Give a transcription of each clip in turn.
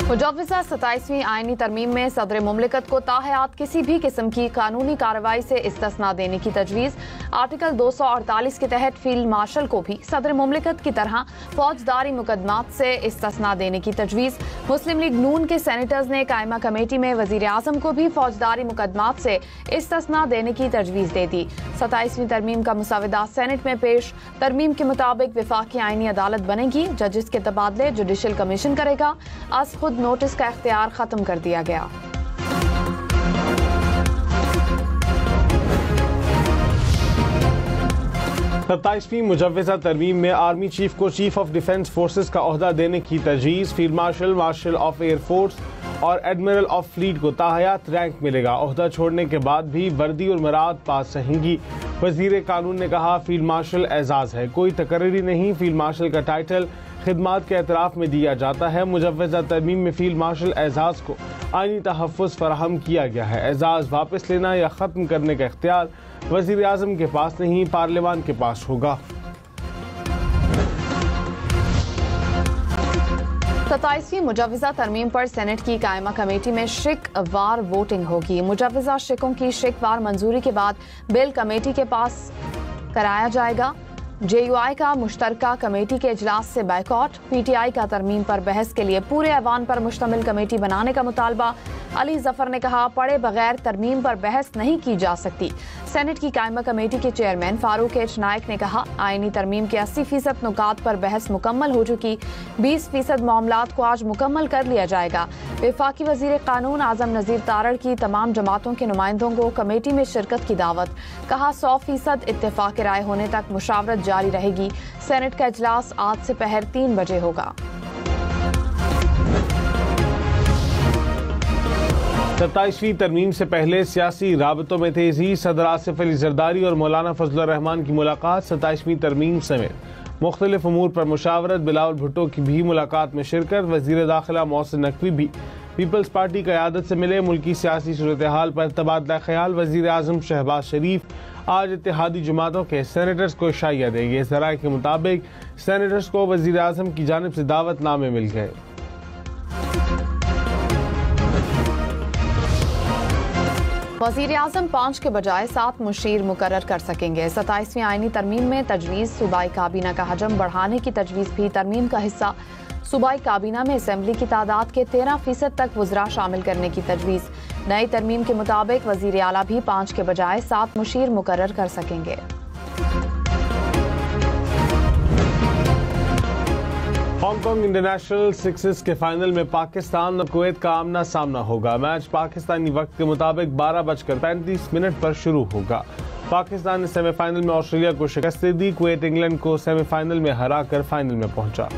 मुजव्वज़ा 27वीं आईनी तरमीम में सदर मुमलिकत को ताहयात किसी भी किस्म की कानूनी कार्रवाई से इस्तिस्ना देने की तजवीज़। आर्टिकल 248 के तहत फील्ड मार्शल को भी सदर मुमलिकत की तरह फौजदारी मुकदमात से इस्तिस्ना देने की तजवीज़। मुस्लिम लीग नून के सेनेटर्स ने कायमा कमेटी में वज़ीर आज़म को भी फौजदारी मुकदमात से इस्तिस्ना देने की तजवीज़ दे दी। 27वीं तरमीम का मुसाविदा सेनेट में पेश। तरमीम के मुताबिक वफाकी आईनी अदालत बनेगी, जजेस के तबादले जुडिशल कमीशन करेगा। आज खुद नोटिस का इख्तियार खत्म कर दिया गया। सत्ताईसवीं मुजव्वज़ा तरमीम में आर्मी चीफ को चीफ ऑफ डिफेंस फोर्सेस का ओहदा देने की तजवीज़। Field marshal, marshal of air force और एडमिरल ऑफ फ्लीट को ताहयात रैंक मिलेगा। ओहदा छोड़ने के बाद भी वर्दी और मराद पास रहेंगी। वजीर कानून ने कहा, फील्ड मार्शल एजाज है, कोई तकर्री नहीं। फील्ड मार्शल का टाइटल खिदमात के एतराफ में दिया जाता है। मुजव्वज़ा तरमीम में फील्ड मार्शल एजाज को आईनी तहफ़्फ़ुज़ फराहम किया गया है। एजाज वापस लेना या ख़त्म करने का इख्तियार वज़ीर आज़म के पास नहीं, पार्लियामान के पास होगा। 27वीं मुजव्वज़ा तरमीम पर सेनेट की कायमा कमेटी में शिक वार वोटिंग होगी। मुजव्वज़ा शिकों की शिक वार मंजूरी के बाद बिल कमेटी के पास कराया जाएगा। JUI का मुश्तरका कमेटी के इजलास से बाइकॉट। PTI का तरमीम पर बहस के लिए पूरे ऐवान पर मुश्तमिल कमेटी बनाने का मुतालबा। अली जफर ने कहा, पढ़े बगैर तरमीम पर बहस नहीं की जा सकती। सेनेट की कायमा कमेटी के चेयरमैन फारूक एच नाइक ने कहा, आईनी तरमीम के 80% नुकात पर बहस मुकम्मल हो चुकी। 20% मामलात को आज मुकम्मल कर लिया जाएगा। वफाकी वजीर कानून आजम नज़ीर तारड़ की तमाम जमातों के नुमाइंदों को कमेटी में शिरकत की दावत। कहा, 100% इत्तेफाक राय होने तक मुशावरत जारी रहेगी। सेनेट का इजलास आज से पहर 3 बजे होगा। 27वीं तरमीम से पहले सियासी राबतों में तेजी। सदर आसिफ अली जरदारी और मौलाना फजल रहमान की मुलाकात। 27वीं तरमीम समेत मुख्तलिफ अमूर पर मुशावरत। बिलावल भुट्टो की भी मुलाकात में शिरकत। वजीर दाखिला मोहसिन नकवी भी पीपल्स पार्टी क़यादत से मिले। मुल्की सियासी सूरत हाल पर तबादला ख्याल। वजीर आज़म शहबाज शरीफ आज इत्तेहादी जमातों के सेनेटर्स को इशाइया देंगे। ज़राए के मुताबिक सेनेटर्स को वजीर आज़म की जानिब से दावतनामे मिल गए। वज़ीर आज़म 5 के बजाय 7 मुशीर मुकर्रर कर सकेंगे। 27वीं आईनी तरमीम में तजवीज़। सूबाई काबीना का हजम बढ़ाने की तजवीज़ भी तरमीम का हिस्सा। सूबाई काबीना में असेंबली की तादाद के 13% तक वज़रा शामिल करने की तजवीज़। नई तरमीम के मुताबिक वज़ीर आला भी 5 के बजाय 7 मुशीर मुकर्रर कर सकेंगे। हांगकांग इंटरनेशनल सिक्सेस के फाइनल में पाकिस्तान और कुवैत का आमना सामना होगा। मैच पाकिस्तानी वक्त के मुताबिक 12:35 पर शुरू होगा। पाकिस्तान ने सेमीफाइनल में ऑस्ट्रेलिया को शिकस्त दी। कुवैत इंग्लैंड को सेमीफाइनल में हराकर फाइनल में पहुंचा।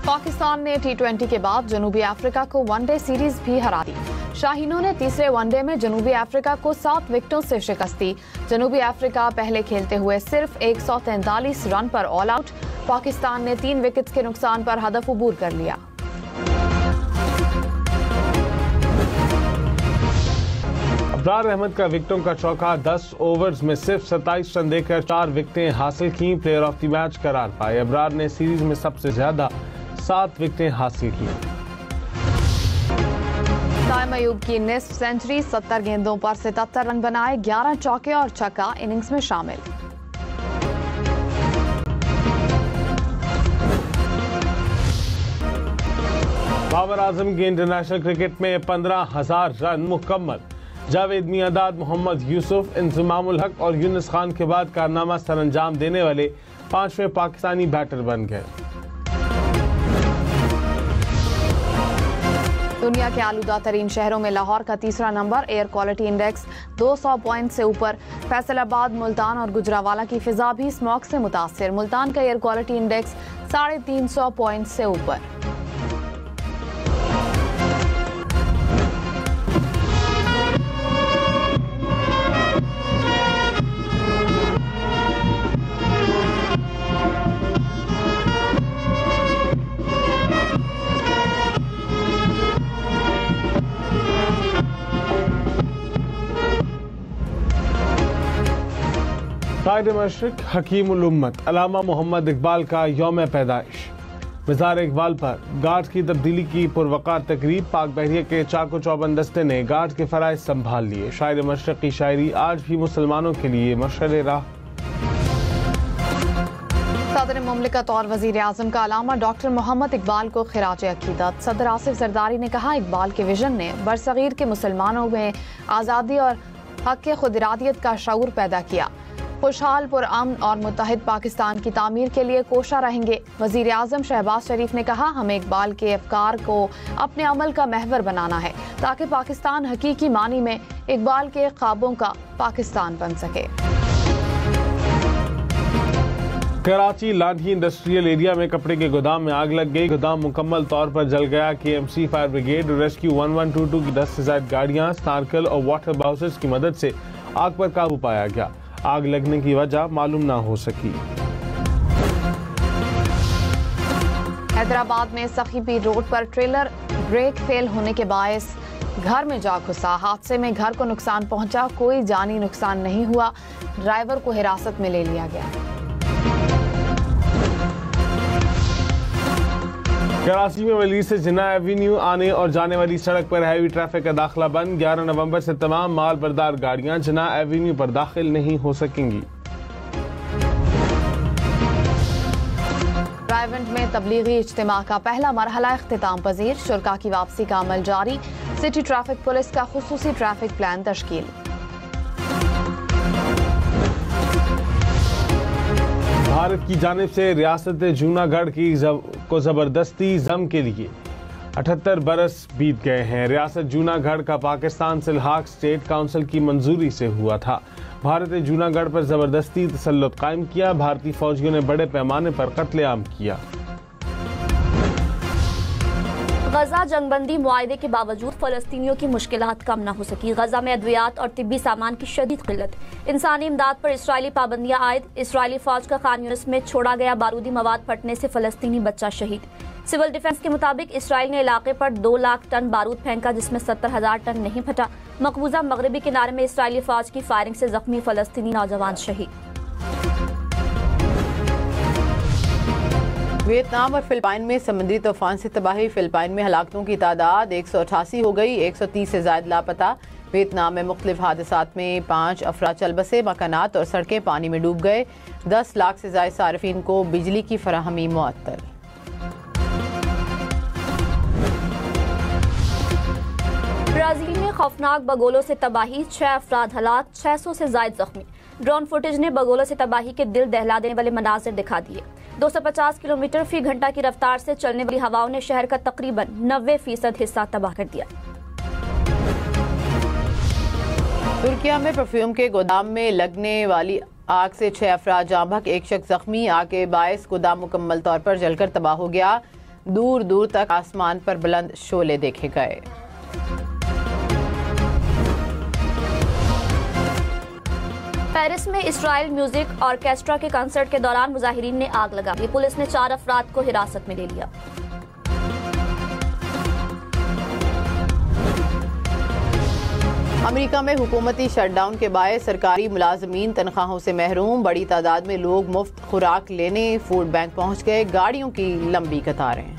पाकिस्तान ने T20 के बाद जनूबी अफ्रीका को वनडे सीरीज भी हरा दी। शाहीनों ने तीसरे वनडे में जनूबी अफ्रीका को 7 विकेटों से शिकस्त दी। जनूबी अफ्रीका पहले खेलते हुए सिर्फ 143 रन पर ऑल आउट। पाकिस्तान ने 3 विकेट्स के नुकसान पर हदफ अबूर कर लिया। अबरार अहमद का विकेटों का चौका। 10 ओवर्स में सिर्फ 27 रन देकर 4 विकेटें हासिल की। प्लेयर ऑफ द मैच करार पाए। अबरार ने सीरीज में सबसे ज्यादा 7 विकेटें हासिल की। ताइम अयूब की निस्फ सेंचुरी। 70 गेंदों पर 77 रन बनाए। 11 चौके और छक्का इनिंग्स में शामिल। बाबर आजम के इंटरनेशनल क्रिकेट में 15,000 रन मुकम्मल। जावेद मियांदाद, मोहम्मद यूसुफ, इंजमामुल हक और यूनुस खान के बाद कारनामा सरअंजाम देने वाले 5वें पाकिस्तानी बैटर बन गए। दुनिया के आलूदा तरीन शहरों में लाहौर का तीसरा number. Air quality index 200 point से ऊपर। फैसलाबाद, मुल्तान और गुजरावाला की फिजा भी स्मॉग से मुतासिर। मुल्तान का एयर क्वालिटी इंडेक्स 350 पॉइंट से ऊपर। शायर मशरिक हकीम उल उम्मत अल्लामा मोहम्मद इकबाल का यौम पैदाइश। मज़ार इकबाल पर गार्ड की तब्दीली की पुरवकार तकरीब। पाक बहरिया के चाको चौबंद दस्ते ने गार्ड के फराइज संभाल लिए। शायर मशरिक की शायरी आज भी मुसलमानों के लिए मशअल राह। सदर मुमलिकत और वजीर आजम का अलामा डॉक्टर मोहम्मद इकबाल को खिराज अकीदत। सदर आसिफ जरदारी ने कहा, इकबाल के विजन ने बरसगीर के मुसलमानों में आज़ादी और हक के खुद इरादियत का शऊर पैदा किया। खुशहाल पुरअमन और मुत्तहिद पाकिस्तान की तामीर के लिए कोशा रहेंगे। वजीर आजम शहबाज शरीफ ने कहा, हमें इकबाल के अफकार को अपने अमल का महवर बनाना है ताकि पाकिस्तान हकीकी मानी में इकबाल के ख्वाबों का पाकिस्तान बन सके। कराची लाठी इंडस्ट्रियल एरिया में कपड़े के गोदाम में आग लग गई। गोदाम मुकम्मल तौर पर जल गया। KMC फायर ब्रिगेड और रेस्क्यू 1122 की 10 से ज्यादा गाड़ियां, स्नार्कल और वाटर बाउसर्स की मदद से आग पर काबू पाया गया। आग लगने की वजह मालूम ना हो सकी। हैदराबाद में सखीपीर रोड पर ट्रेलर ब्रेक फेल होने के बायस घर में जा घुसा। हादसे में घर को नुकसान पहुंचा, कोई जानी नुकसान नहीं हुआ। ड्राइवर को हिरासत में ले लिया गया। कराची में वली से जिन्ना एवेन्यू आने और जाने वाली सड़क पर हैवी ट्रैफिक का दाखिला बंद। 11 नवंबर से तमाम माल बरदार गाड़ियां जिन्ना एवेन्यू पर दाखिल नहीं हो सकेंगी। रायवंड में तबलीगी इज्तिमा का पहला मरहला इख्तिताम पजीर। शुरका की वापसी का अमल जारी। सिटी ट्रैफिक पुलिस का खुसूसी ट्रैफिक प्लान तश्कील। भारत की जानिब से रियासत जूनागढ़ की को जबरदस्ती जम के लिए 78 बरस बीत गए हैं। रियासत जूनागढ़ का पाकिस्तान से इल्हाक स्टेट काउंसिल की मंजूरी से हुआ था। भारत ने जूनागढ़ पर जबरदस्ती तसल्लुत कायम किया। भारतीय फौजियों ने बड़े पैमाने पर कत्लेआम किया। गजा जंगबंदी मुआहदे के बावजूद फलस्तीनियों की मुश्किलात कम न हो सकी। गजा में अद्वियात और तिब्बी सामान की शदीद किल्लत। इंसानी इमदाद पर इसराइली पाबंदियां आयद। इसराइली फौज का खान यूनिस में छोड़ा गया बारूदी मवाद फटने से फलस्तीनी बच्चा शहीद। सिविल डिफेंस के मुताबिक इसराइल ने इलाके पर 2 लाख टन बारूद फेंका, जिसमें 70,000 टन नहीं फटा। मकबूजा मगरबी किनारे में इसराइली फौज की फायरिंग से जख्मी फलस्तीनी नौजवान शहीद। वियतनाम और फिलिपाइन में समुद्री तूफान से तबाही। फिलिपाइन में हलाकतों की तादाद 188 हो गई। 130 से ज्यादा लापता। वियतनाम में मुख्तलिफ हादसात में 5 अफराद चल बसे। मकानात और सड़कें पानी में डूब गए। 10 लाख से ज्यादा सार्फिन को बिजली की फराहमी मुअत्तल। ब्राजील में खौफनाक बगोलों से तबाही। 6 अफराद हलाक, 600 से ज्यादा जख्मी। ड्रोन फुटेज ने बगोलों से तबाही के दिल दहला देने वाले मनाजिर दिखा दिए। 250 किलोमीटर फी घंटा की रफ्तार से चलने वाली हवाओं ने शहर का तकरीबन 90% हिस्सा तबाह कर दिया। तुर्किया में परफ्यूम के गोदाम में लगने वाली आग से 6 अफराद जाँ बहक, 1 शख्स जख्मी। आग के बायस गोदाम मुकम्मल तौर पर जलकर तबाह हो गया। दूर दूर तक आसमान पर बुलंद शोले देखे गए। पेरिस में इसराइल म्यूजिक ऑर्केस्ट्रा के कंसर्ट के दौरान मुजाहिरीन ने आग लगा दी। पुलिस ने 4 अफराद को हिरासत में ले लिया। अमेरिका में हुकूमती शटडाउन के बायस सरकारी मुलाजमीन तनख्वाहों से महरूम। बड़ी तादाद में लोग मुफ्त खुराक लेने फूड बैंक पहुंच गए। गाड़ियों की लंबी कतारें।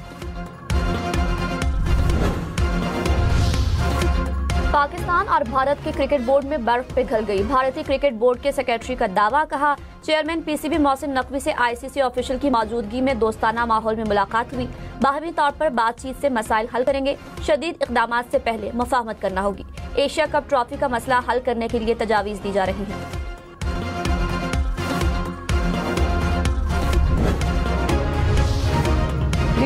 पाकिस्तान और भारत के क्रिकेट बोर्ड में बर्फ पिघल गई। भारतीय क्रिकेट बोर्ड के सेक्रेटरी का दावा। कहा, चेयरमैन PCB मोहसिन नकवी से ICC ऑफिशियल की मौजूदगी में दोस्ताना माहौल में मुलाकात हुई। बाहमी तौर पर बातचीत से मसाइल हल करेंगे। शदीद इक़दामात से पहले मुफाहमत करना होगी। एशिया कप ट्रॉफी का मसला हल करने के लिए तजावीज़ दी जा रही है।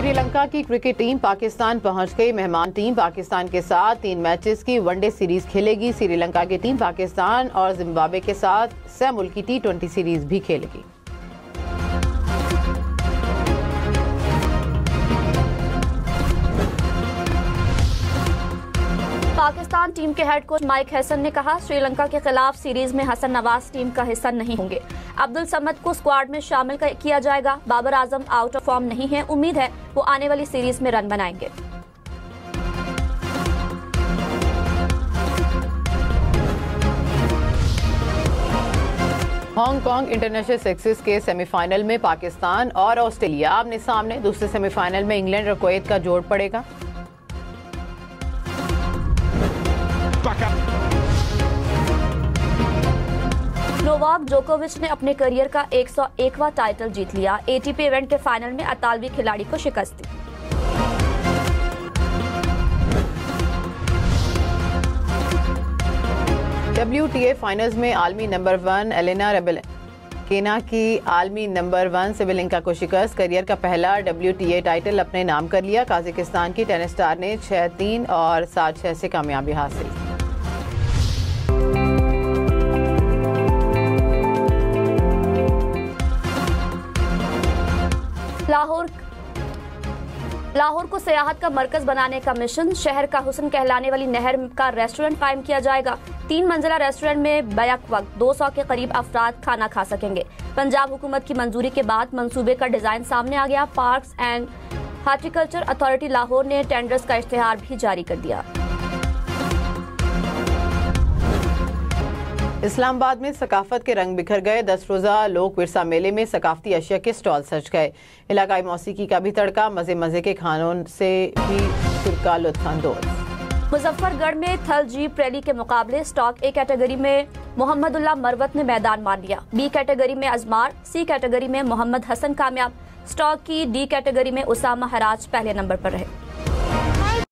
श्रीलंका की क्रिकेट टीम पाकिस्तान पहुंच गई। मेहमान टीम पाकिस्तान के साथ 3 मैचेस की वनडे सीरीज खेलेगी। श्रीलंका की टीम पाकिस्तान और जिम्बाब्वे के साथ सह मुल्की T20 सीरीज भी खेलेगी। पाकिस्तान टीम के हेड कोच माइक हैसन ने कहा, श्रीलंका के खिलाफ सीरीज में हसन नवाज टीम का हिस्सा नहीं होंगे। अब्दुल समद को स्क्वाड में शामिल किया जाएगा। Babar Azam out of form नहीं है। उम्मीद है वो आने वाली सीरीज में रन बनाएंगे। हांगकांग इंटरनेशनल सिक्सेस के सेमीफाइनल में पाकिस्तान और ऑस्ट्रेलिया आमने सामने। दूसरे सेमीफाइनल में इंग्लैंड और कुवैत का जोड़ पड़ेगा। नोवाक जोकोविच ने अपने करियर का 101वां टाइटल जीत लिया। एटीपी इवेंट के फाइनल में इतालवी खिलाड़ी को शिकस्त दी। WTA फाइनल्स में आलमी नंबर 1 एलेना रबैलिना की आलमी नंबर 1 साबालेंका को शिकस्त। करियर का पहला WTA टाइटल अपने नाम कर लिया। काजाकिस्तान की टेनिस स्टार ने 6-3 और 7-6 से कामयाबी हासिल। लाहौर को सियाहत का मरकज बनाने का मिशन। शहर का हुस्न कहलाने वाली नहर का रेस्टोरेंट कायम किया जाएगा। 3 मंजिला रेस्टोरेंट में बैक वक्त 200 के करीब अफराद खाना खा सकेंगे। पंजाब हुकूमत की मंजूरी के बाद मंसूबे का डिजाइन सामने आ गया। Parks and horticulture authority Lahore ने टेंडर्स का इश्तिहार भी जारी कर दिया। इस्लामाबाद में सकाफत के रंग बिखर गए। 10 रोजा लोक विरसा मेले में सकाफती अशिया के स्टॉल सज गए। इलाकाई मौसीकी का भी तड़का। मजे मजे के खानों से भी फिरका लुत्फानंदोज। मुजफ्फरगढ़ में थल जीप रैली के मुकाबले स्टॉक ए कैटेगरी में मोहम्मदुल्लाह मरवत ने मैदान मार लिया। बी कैटेगरी में अजमार, सी कैटेगरी में मोहम्मद हसन कामयाब। स्टॉक की डी कैटेगरी में उसामा हराज पहले नंबर पर रहे।